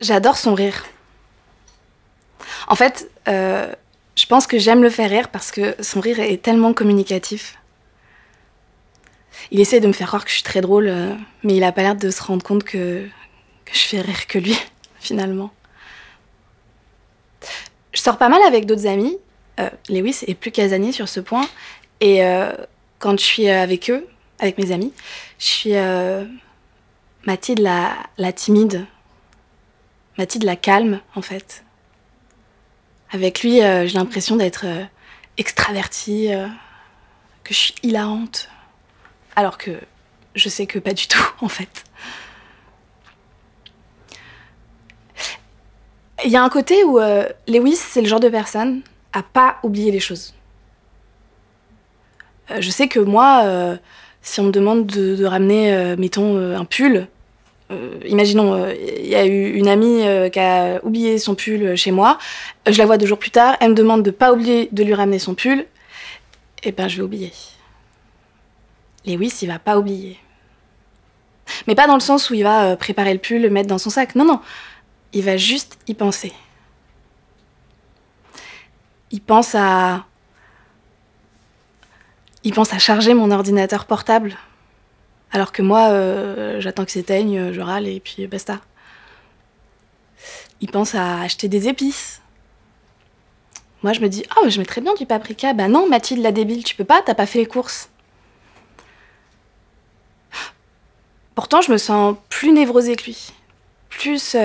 J'adore son rire. En fait, je pense que j'aime le faire rire parce que son rire est tellement communicatif. Il essaie de me faire croire que je suis très drôle, mais il a pas l'air de se rendre compte que je fais rire que lui, finalement. Je sors pas mal avec d'autres amis. Lewis est plus casanier sur ce point. Et quand je suis avec eux, avec mes amis, je suis Mathilde la timide. Mathilde la calme, en fait. Avec lui, j'ai l'impression d'être extravertie, que je suis hilarante. Alors que je sais que pas du tout, en fait. Il y a un côté où Lewis, c'est le genre de personne à pas oublier les choses. Je sais que moi, si on me demande de ramener, mettons, un pull, imaginons, il y a eu une amie qui a oublié son pull chez moi, je la vois 2 jours plus tard, elle me demande de pas oublier de lui ramener son pull, et ben je vais oublier. Lewis, il va pas oublier. Mais pas dans le sens où il va préparer le pull, le mettre dans son sac, non, non. Il va juste y penser. Il pense à charger mon ordinateur portable. Alors que moi, j'attends que s'éteigne, je râle et puis basta. Il pense à acheter des épices. Moi, je me dis, oh, je mettrais bien du paprika. Bah non, Mathilde, la débile, tu peux pas, t'as pas fait les courses. Pourtant, je me sens plus névrosée que lui. Plus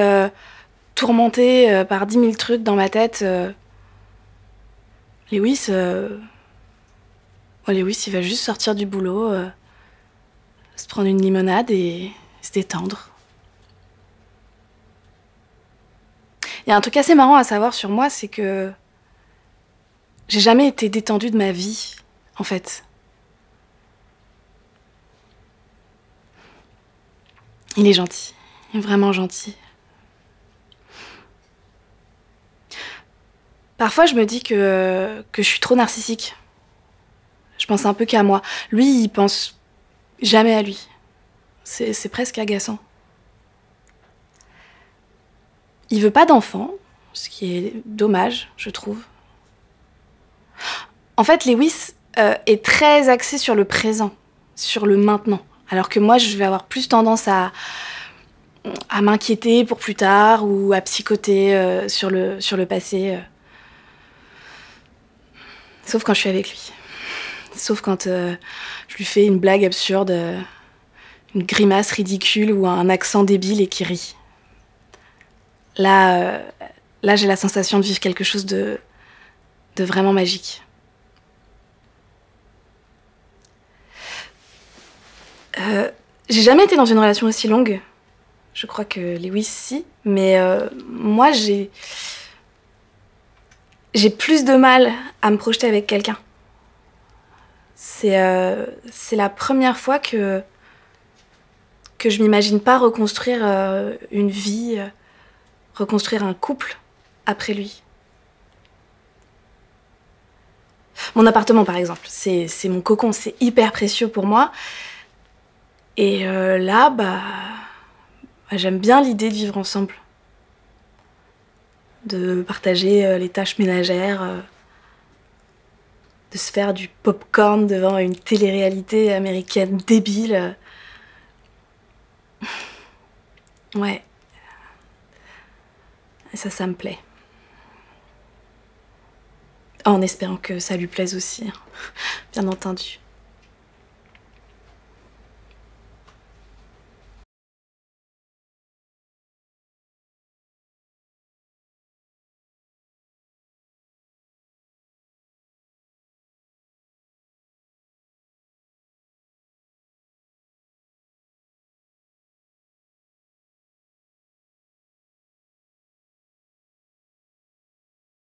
tourmentée par 10 000 trucs dans ma tête. Lewis, Lewis, il va juste sortir du boulot, se prendre une limonade et se détendre. Il y a un truc assez marrant à savoir sur moi, c'est que j'ai jamais été détendue de ma vie, en fait. Il est gentil, il est vraiment gentil. Parfois, je me dis que je suis trop narcissique. Je pense un peu qu'à moi. Lui, il pense jamais à lui. C'est presque agaçant. Il veut pas d'enfant, ce qui est dommage, je trouve. En fait, Lewis est très axé sur le présent, sur le maintenant. Alors que moi, je vais avoir plus tendance à m'inquiéter pour plus tard ou à psychoter sur le passé. Sauf quand je suis avec lui. Sauf quand je lui fais une blague absurde, une grimace ridicule ou un accent débile et qui rit. Là, j'ai la sensation de vivre quelque chose de vraiment magique. J'ai jamais été dans une relation aussi longue. Je crois que Lewis, si. Mais moi, j'ai plus de mal à me projeter avec quelqu'un. C'est la première fois que je m'imagine pas reconstruire une vie, reconstruire un couple après lui. Mon appartement, par exemple, c'est mon cocon, c'est hyper précieux pour moi. Et là, j'aime bien l'idée de vivre ensemble. De partager les tâches ménagères, de se faire du popcorn devant une télé-réalité américaine débile. Ouais. Et ça me plaît. En espérant que ça lui plaise aussi, hein. Bien entendu.